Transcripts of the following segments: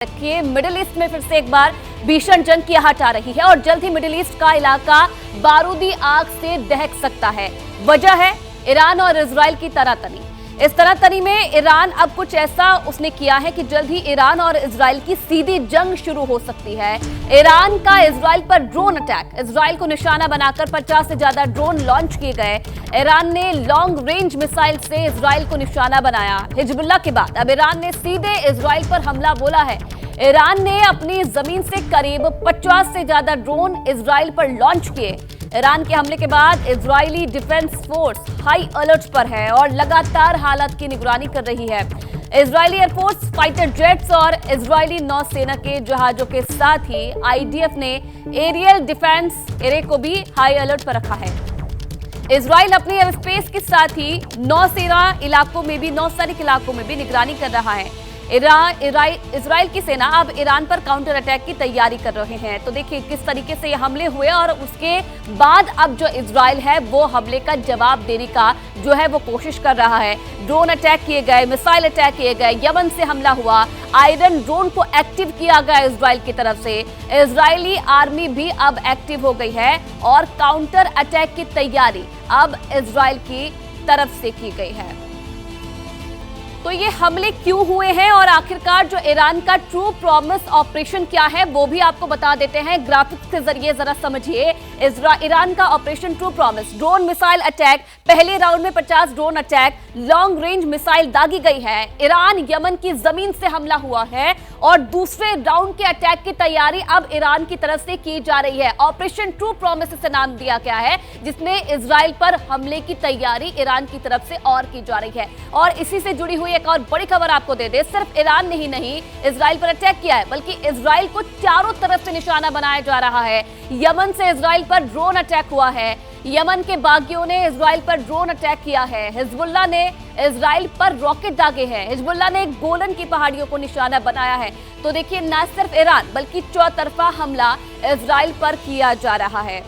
रखिए। Middle east में फिर से एक बार भीषण जंग की आहट आ रही है और जल्द ही मिडिल ईस्ट का इलाका बारूदी आग से दहक सकता है। वजह है ईरान और इजराइल की तनातनी। इस तनातनी में ईरान अब कुछ ऐसा उसने किया है कि जल्द ही ईरान और इजराइल की सीधी जंग शुरू हो सकती है। ईरान का इजराइल पर ड्रोन अटैक, इजराइल को निशाना बनाकर 50 से ज्यादा ड्रोन लॉन्च किए गए। ईरान ने लॉन्ग रेंज मिसाइल से इजराइल को निशाना बनाया। हिजबुल्लाह के बाद अब ईरान ने सीधे इजराइल पर हमला बोला है। ईरान ने अपनी जमीन से करीब 50 से ज्यादा ड्रोन इजराइल पर लॉन्च किए। ईरान के हमले के बाद Israeli defence force high alert पर है और लगातार हालात की निगरानी कर रही है। इजरायली एयरफोर्स फाइटर जेट्स और इजरायली नौसेना के जहाजों के साथ ही आईडीएफ ने एरियल डिफेंस एरे को भी हाई अलर्ट पर रखा है। इजराइल अपनी एयर स्पेस के साथ ही नौसैनिक इलाकों में भी निगरानी कर रहा है। इजराइल की सेना अब ईरान पर काउंटर अटैक की तैयारी कर रहे हैं। तो देखिए किस तरीके से ये हमले हुए और उसके बाद अब जो इजराइल है वो हमले का जवाब देने का जो है वो कोशिश कर रहा है। ड्रोन अटैक किए गए, मिसाइल अटैक किए गए, यमन से हमला हुआ, आयरन ड्रोन को एक्टिव किया गया इजराइल की तरफ से। इजरायली आर्मी भी अब एक्टिव हो गई है और काउंटर अटैक की तैयारी अब इजराइल की तरफ से की गई है। तो ये हमले क्यों हुए हैं और आखिरकार जो ईरान का ट्रू प्रॉमिस ऑपरेशन क्या है वो भी आपको बता देते हैं। ग्राफिक्स के जरिए जरा समझिए। ईरान का operation true promise, drone missile attack, पहले राउंड में 50 drone attack, long range missile दागी गई है। ईरान यमन की जमीन से हमला हुआ है और दूसरे राउंड के अटैक की तैयारी अब ईरान की तरफ से की जा रही है। ऑपरेशन ट्रू प्रॉमिस से नाम दिया गया है, जिसमें इजराइल पर हमले की तैयारी ईरान की तरफ से और की जा रही है। और इसी से जुड़ी हुई एक और बड़ी खबर आपको दे दे, सिर्फ ईरान ने ही नहीं इजराइल पर अटैक किया है, बल्कि इजराइल को चारों तरफ से निशाना बनाया जा रहा है। यमन से इजराइल पर ड्रोन अटैक हुआ है। यमन के बागियों ने इजराइल पर ड्रोन अटैक किया है। हिजबुल्लाह ने इजराइल पर रॉकेट दागे हैं। हिजबुल्लाह ने गोलन की पहाड़ियों को निशाना बनाया है। तो देखिए न सिर्फ ईरान बल्कि चौतरफा हमला इजराइल पर किया जा रहा है।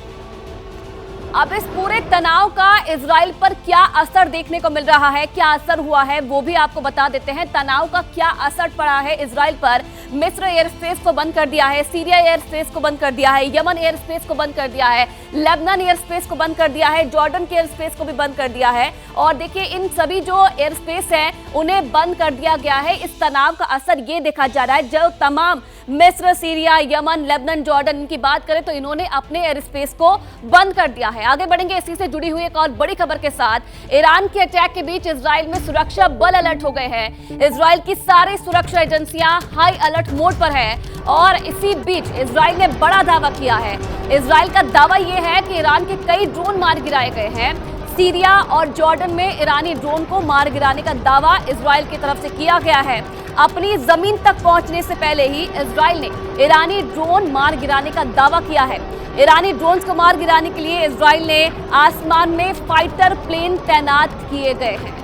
अब इस पूरे तनाव का इजराइल पर क्या असर देखने को मिल रहा है, क्या असर हुआ है वो भी आपको बता देते हैं। तनाव का क्या असर पड़ा है इजराइल पर। मिस्र एयर स्पेस को बंद कर दिया है, सीरिया एयर स्पेस को बंद कर दिया है, यमन एयर स्पेस को बंद कर दिया है, लेबनान एयर स्पेस को बंद कर दिया है, जॉर्डन के एयर स्पेस को भी बंद कर दिया है। और देखिए इन सभी जो एयर स्पेस हैं उन्हें बंद कर दिया गया है। इस तनाव का असर ये देखा जा रहा है, जो तमाम मिस्र, सीरिया, यमन, लेबनान, जॉर्डन इनकी बात करें तो इन्होंने अपने एयर स्पेस को बंद कर दिया है। आगे बढ़ेंगे इसी से जुड़ी हुई एक और बड़ी खबर के साथ। ईरान के अटैक के बीच इजराइल में सुरक्षा बल अलर्ट हो गए हैं। इजराइल की सारी सुरक्षा एजेंसियां हाई अलर्ट मोड पर है और इसी बीच इजराइल ने बड़ा दावा किया है। इजराइल का दावा यह है कि ईरान के कई ड्रोन मार गिराए गए हैं। सीरिया और जॉर्डन में ईरानी ड्रोन को मार गिराने का दावा इजराइल की तरफ से किया गया है। अपनी जमीन तक पहुंचने से पहले ही इजराइल ने ईरानी ड्रोन मार गिराने का दावा किया है। ईरानी ड्रोन्स को मार गिराने के लिए इजराइल ने आसमान में फाइटर प्लेन तैनात किए गए हैं।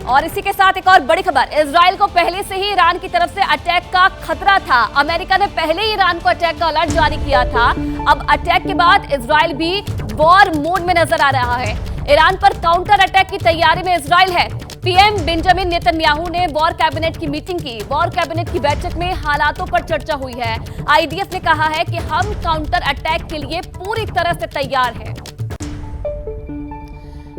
और इसी के साथ एक और बड़ी खबर, इजराइल को पहले से ही ईरान की तरफ से अटैक का खतरा था। अमेरिका ने पहले ही ईरान को अटैक का अलर्ट जारी किया था। अब अटैक के बाद इजराइल भी वॉर मोड में नजर आ रहा है। ईरान पर काउंटर अटैक की तैयारी में इजराइल है। पीएम बेंजामिन नेतन्याहू ने वॉर कैबिनेट की मीटिंग की। वॉर कैबिनेट की बैठक में हालातों पर चर्चा हुई है। आईडीएफ ने कहा है कि हम काउंटर अटैक के लिए पूरी तरह से तैयार हैं।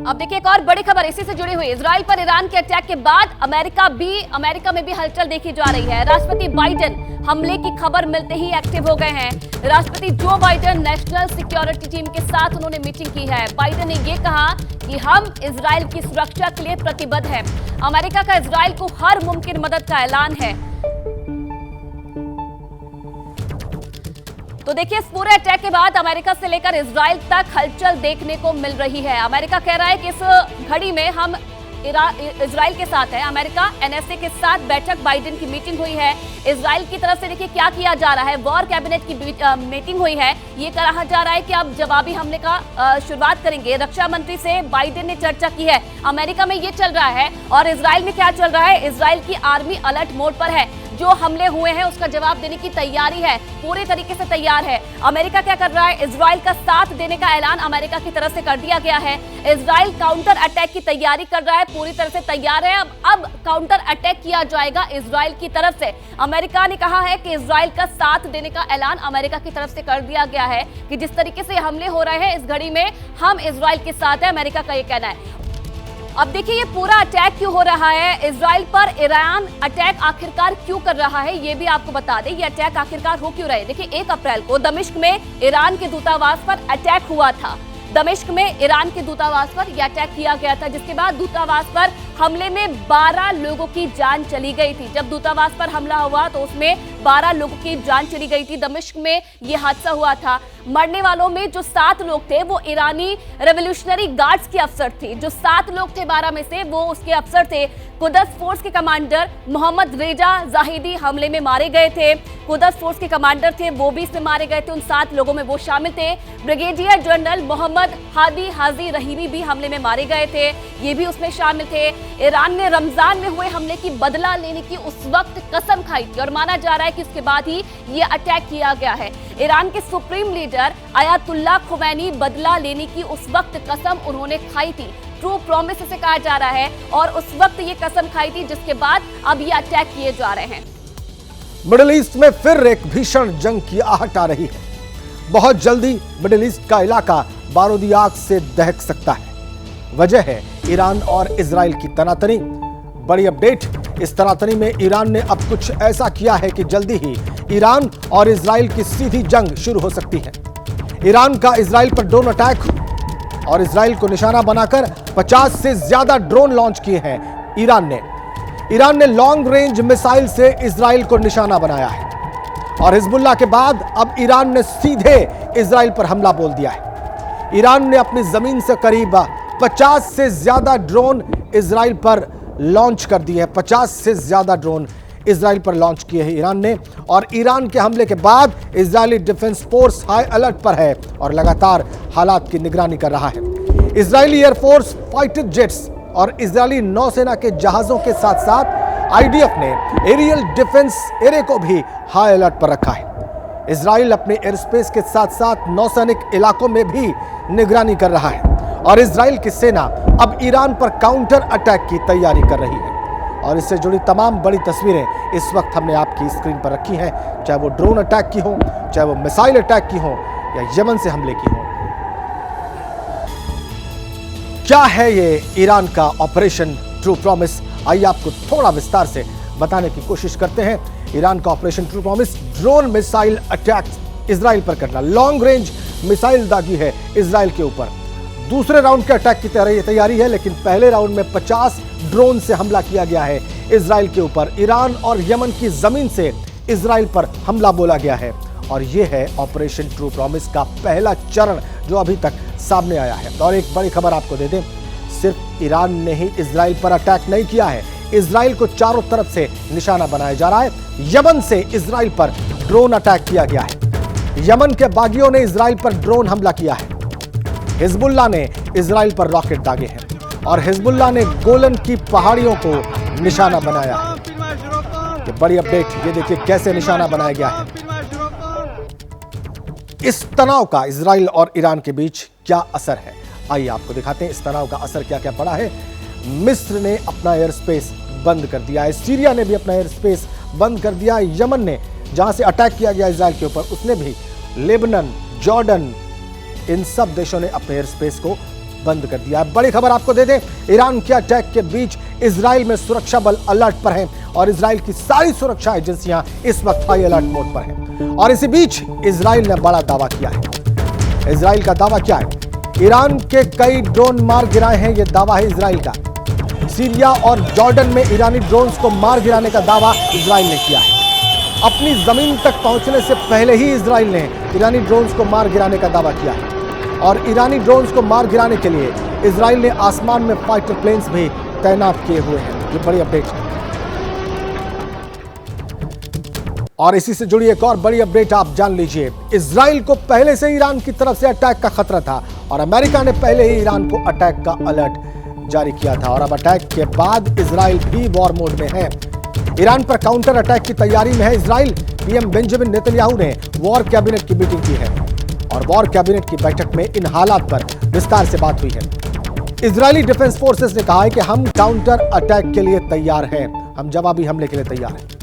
अब देखिए एक और बड़ी खबर इसी से जुड़ी हुई। इजराइल पर ईरान के अटैक के बाद अमेरिका में भी हलचल देखी जा रही है। राष्ट्रपति बाइडेन हमले की खबर मिलते ही एक्टिव हो गए हैं। राष्ट्रपति Joe Biden national security team के साथ उन्होंने मीटिंग की है। बाइडेन ने यह कहा कि हम इजराइल की सुरक्षा के लिए प्रतिबद्ध हैं। अमेरिका का इजराइल को हर मुमकिन मदद का ऐलान है। तो देखिए इस पूरे अटैक के बाद अमेरिका से लेकर इजराइल तक हलचल देखने को मिल रही है। अमेरिका कह रहा है कि इस घड़ी में हम इजराइल के साथ है। अमेरिका एनएसए के साथ बैठक, बाइडेन की मीटिंग हुई है। इजराइल की तरफ से देखिए क्या किया जा रहा है। वॉर कैबिनेट की मीटिंग हुई है। ये कहा जा रहा है कि अब जवाबी हमले का शुरुआत करेंगे। रक्षा मंत्री से बाइडेन ने चर्चा की है। अमेरिका में ये चल रहा है और इजराइल में क्या चल रहा है। इजराइल की आर्मी अलर्ट मोड पर है। जो हमले हुए हैं उसका जवाब देने की तैयारी है, पूरे तरीके से तैयार है। अमेरिका क्या कर रहा है? इजराइल का साथ देने का ऐलान अमेरिका की तरफ से कर दिया गया है। इजराइल काउंटर अटैक की तैयारी कर रहा है, पूरी तरह से तैयार है। अब काउंटर अटैक किया जाएगा इजराइल की तरफ से। अमेरिका ने कहा है कि इजराइल का साथ देने का ऐलान अमेरिका की तरफ से कर दिया गया है कि जिस तरीके से हमले हो रहे हैं इस घड़ी में हम इजराइल के साथ है, अमेरिका का ये कहना है। अब देखिए ये पूरा अटैक क्यों हो रहा है, इजराइल पर ईरान अटैक आखिरकार क्यों कर रहा है, ये भी आपको बता दें। ये अटैक आखिरकार हो क्यों रहा है। देखिए 1 अप्रैल को दमिश्क में ईरान के दूतावास पर अटैक हुआ था। दमिश्क में ईरान के दूतावास पर यह अटैक किया गया था, जिसके बाद दूतावास पर हमले में 12 लोगों की जान चली गई थी। जब दूतावास पर हमला हुआ तो उसमें 12 लोगों की जान चली गई थी। दमिश्क में यह हादसा हुआ था। मरने वालों में जो 7 लोग थे वो ईरानी रेवोल्यूशनरी गार्ड्स के अफसर थे। जो 7 लोग थे 12 में से वो उसके अफसर थे। कुदस फोर्स के कमांडर मोहम्मद रेजा जाहिदी हमले में मारे गए थे। कुदस फोर्स के कमांडर थे वो भी इसमें मारे गए थे। उन 7 लोगों में वो शामिल थे। ब्रिगेडियर जनरल मोहम्मद हादी हाजी रहीमी भी हमले में मारे गए थे, ये भी उसमें शामिल थे। ईरान ने रमजान में हुए हमले की बदला लेने की उस वक्त कसम खाई थी और माना जा रहा है कि उसके बाद ही ये अटैक किया गया है। ईरान के सुप्रीम लीडर अयातुल्लाह खुमैनी बदला लेने की उस वक्त कसम उन्होंने खाई थी, ट्रू प्रॉमिस इसे कहा जा रहा है, और उस वक्त ये कसम खाई थी जिसके बाद अब ये अटैक किए जा रहे हैं। मिडिल ईस्ट में फिर एक भीषण जंग की आहट आ रही है। बहुत जल्दी मिडिल ईस्ट का इलाका बारूदी आग से दहक सकता है। वजह है ईरान और इजराइल की तनातनी। बड़ी अपडेट, इस तनातनी में ईरान ने अब कुछ ऐसा किया है कि जल्दी ही ईरान और इजराइल की सीधी जंग शुरू हो सकती है। ईरान का इजराइल पर ड्रोन अटैक और इजराइल को निशाना बनाकर 50 से ज्यादा ड्रोन लॉन्च किए हैं ईरान ने लॉन्ग रेंज मिसाइल से इजराइल को निशाना बनाया है और हिजबुल्लाह के बाद अब ईरान ने सीधे इजराइल पर हमला बोल दिया है। ईरान ने अपनी जमीन से करीब 50 से ज्यादा ड्रोन इजराइल पर लॉन्च कर दिए हैं। 50 से ज्यादा ड्रोन इजराइल पर लॉन्च किए हैं ईरान ने, और ईरान के हमले के बाद Israeli defence force high alert पर है और लगातार हालात की निगरानी कर रहा है। इजरायली एयरफोर्स फाइटर जेट्स और इजरायली नौसेना के जहाजों के साथ साथ आईडीएफ ने एरियल डिफेंस एरे को भी हाई अलर्ट पर रखा है। इजराइल अपने एयर स्पेस के साथ साथ नौसैनिक इलाकों में भी निगरानी कर रहा है और इजराइल की सेना अब ईरान पर काउंटर अटैक की तैयारी कर रही है। और इससे जुड़ी तमाम बड़ी तस्वीरें इस वक्त हमने आपकी स्क्रीन पर रखी हैं, चाहे वो ड्रोन अटैक की हो, चाहे वो मिसाइल अटैक की हो या यमन से हमले की हो। क्या है ये ईरान का ऑपरेशन ट्रू प्रॉमिस, आइए आपको थोड़ा विस्तार से बताने की कोशिश करते हैं। ईरान का operation true promise drone missile attack Israel पर करना, लॉन्ग रेंज मिसाइल दागी है इजराइल के ऊपर। दूसरे राउंड के अटैक की तैयारी है, लेकिन पहले राउंड में 50 ड्रोन से हमला किया गया है इजराइल के ऊपर। ईरान और यमन की जमीन से इजराइल पर हमला बोला गया है और यह है ऑपरेशन ट्रू प्रॉमिस का पहला चरण जो अभी तक सामने आया है। और एक बड़ी खबर आपको दे दें, सिर्फ ईरान ने ही इजराइल पर अटैक नहीं किया है, इजराइल को चारों तरफ से निशाना बनाया जा रहा है। यमन से इजराइल पर ड्रोन अटैक किया गया है। यमन के बागियों ने इजराइल पर ड्रोन हमला किया है। हिजबुल्लाह ने इजराइल पर रॉकेट दागे हैं और हिजबुल्लाह ने गोलन की पहाड़ियों को निशाना बनाया है। ये बड़ी अपडेट, ये देखिए कैसे निशाना बनाया गया है। इस तनाव का इजराइल और ईरान के बीच क्या असर है, आइए आपको दिखाते हैं इस तनाव का असर क्या क्या पड़ा है। मिस्र ने अपना एयर स्पेस बंद कर दिया है, सीरिया ने भी अपना एयर स्पेस बंद कर दिया है। यमन ने जहां से अटैक किया गया इजराइल के ऊपर, उसने भी, लेबनान, जॉर्डन, इन सब देशों ने अपने एयर स्पेस को बंद कर दिया है। बड़ी खबर आपको दे दें, ईरान के अटैक के बीच इजराइल में सुरक्षा बल अलर्ट पर हैं और इजराइल की सारी सुरक्षा एजेंसियां इस वक्त हाई अलर्ट मोड पर हैं। और इसी बीच इजराइल ने बड़ा दावा किया है। इजराइल का दावा क्या है? ईरान के कई ड्रोन मार गिराए हैं, यह दावा है इजराइल का। सीरिया और जॉर्डन में ईरानी ड्रोन्स को मार गिराने का दावा इजराइल ने किया है। अपनी जमीन तक पहुंचने से पहले ही इजराइल ने ईरानी ड्रोन्स को मार गिराने का दावा किया है और ईरानी ड्रोन्स को मार गिराने के लिए इजराइल ने आसमान में फाइटर प्लेन्स भी तैनात किए हुए हैं। ये बड़ी अपडेट है। और इसी से जुड़ी एक और बड़ी अपडेट आप जान लीजिए। इजराइल को पहले से ईरान की तरफ से अटैक का खतरा था और अमेरिका ने पहले ही ईरान को अटैक का अलर्ट जारी किया था और अब अटैक के बाद इजराइल भी वॉर मोड में है। ईरान पर काउंटर अटैक की तैयारी में है इजराइल। पीएम बेंजामिन नेतन्याहू ने वॉर कैबिनेट की मीटिंग की है और वॉर कैबिनेट की बैठक में इन हालात पर विस्तार से बात हुई है। इजरायली डिफेंस फोर्सेस ने कहा है कि हम काउंटर अटैक के लिए तैयार हैं, हम जवाबी हमले के लिए तैयार हैं।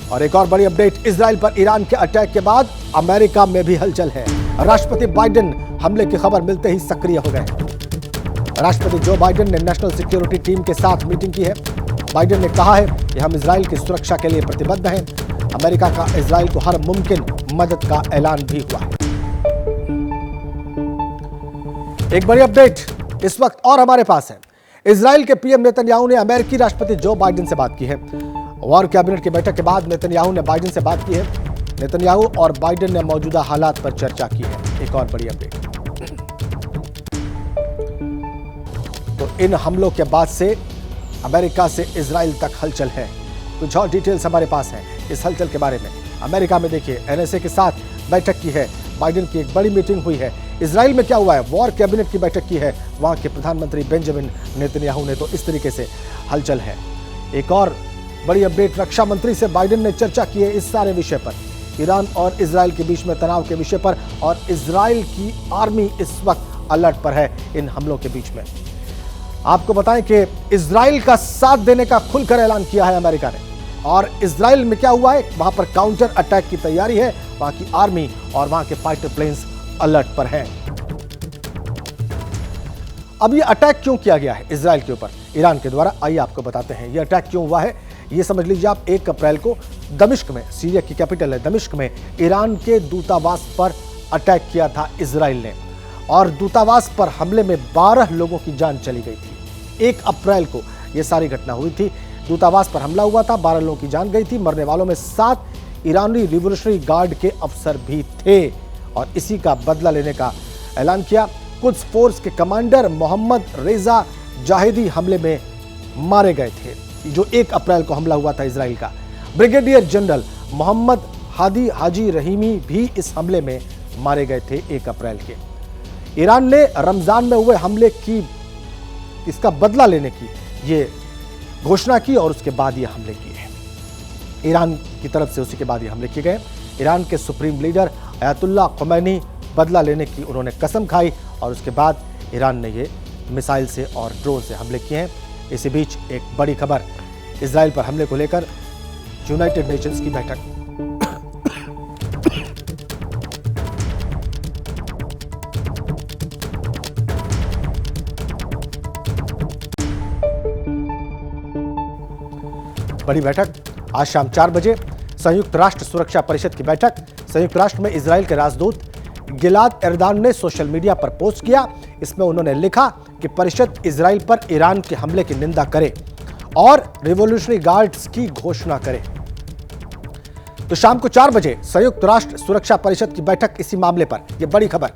और एक और बड़ी अपडेट, इजराइल पर ईरान के अटैक के बाद अमेरिका में भी हलचल है। राष्ट्रपति बाइडेन हमले की खबर मिलते ही सक्रिय हो गए। राष्ट्रपति जो बाइडेन ने नेशनल सिक्योरिटी टीम के साथ मीटिंग की है। बाइडेन ने कहा है कि हम इजराइल की सुरक्षा के लिए प्रतिबद्ध हैं। अमेरिका का इजराइल को हर मुमकिन मदद का ऐलान भी हुआ है। एक बड़ी अपडेट इस वक्त और हमारे पास है। इजराइल के पीएम नेतन्याहू ने अमेरिकी राष्ट्रपति जो बाइडेन से बात की है। वॉर कैबिनेट की बैठक के बाद नेतन्याहू ने बाइडेन से बात की है। नेतन्याहू और बाइडेन ने मौजूदा हालात पर चर्चा की है। एक और बड़ी अपडेट, तो इन हमलों के बाद से अमेरिका से इजराइल तक हलचल है। कुछ और डिटेल्स हमारे पास हैं इस हलचल के बारे में। अमेरिका में देखिए एनएसए के साथ बैठक की है, बाइडेन की एक बड़ी मीटिंग हुई है। इजराइल में क्या हुआ है, वॉर कैबिनेट की बैठक की है वहां के प्रधानमंत्री बेंजामिन नेतन्याहू ने। तो इस तरीके से हलचल है। एक और बड़ी अपडेट, रक्षा मंत्री से बाइडेन ने चर्चा की है इस सारे विषय पर, ईरान और इजराइल के बीच में तनाव के विषय पर। और इजराइल की आर्मी इस वक्त अलर्ट पर है इन हमलों के बीच में। आपको बताएं कि इजराइल का साथ देने का खुलकर ऐलान किया है अमेरिका ने। और इजराइल में क्या हुआ है, वहां पर काउंटर अटैक की तैयारी है। वहां की आर्मी और वहां के फाइटर प्लेन्स अलर्ट पर हैं। अब ये अटैक क्यों किया गया है इजराइल के ऊपर ईरान के द्वारा, आइए आपको बताते हैं ये अटैक क्यों हुआ है। ये समझ लीजिए आप, 1 अप्रैल को दमिश्क में, सीरिया की कैपिटल है दमिश्क में, ईरान के दूतावास पर अटैक किया था इजराइल ने। और दूतावास पर हमले में 12 लोगों की जान चली गई थी। 1 अप्रैल को यह सारी घटना हुई थी। दूतावास पर हमला हुआ था, 12 लोगों की जान गई थी। मरने वालों में 7 ईरानी रिवोल्यूशनरी गार्ड के अफसर भी थे। और इसी का बदला लेने का ऐलान किया। कुछ फोर्स के कमांडर मोहम्मद रेजा जाहिदी हमले में मारे गए थे, जो 1 अप्रैल को हमला हुआ था इजराइल का। ब्रिगेडियर जनरल मोहम्मद हादी हाजी रहीमी भी इस हमले में मारे गए थे 1 अप्रैल के। ईरान ने रमजान में हुए हमले की, इसका बदला लेने की ये घोषणा की और उसके बाद ये हमले किए ईरान की तरफ से। उसी के बाद ये हमले किए गए। ईरान के सुप्रीम लीडर अयतुल्ला खुमैनी बदला लेने की उन्होंने कसम खाई और उसके बाद ईरान ने ये मिसाइल से और ड्रोन से हमले किए हैं। इसी बीच एक बड़ी खबर, इजराइल पर हमले को लेकर यूनाइटेड नेशंस की बैठक। बड़ी बैठक आज शाम 4 बजे, संयुक्त राष्ट्र सुरक्षा परिषद की बैठक। संयुक्त राष्ट्र में इजराइल के राजदूत गिलाद एर्दान ने सोशल मीडिया पर पोस्ट किया। इसमें उन्होंने लिखा कि परिषद इजराइल पर ईरान के हमले की निंदा करे और रिवॉल्यूशनरी गार्ड्स की घोषणा करे। तो शाम को 4 बजे संयुक्त राष्ट्र सुरक्षा परिषद की बैठक इसी मामले पर, यह बड़ी खबर।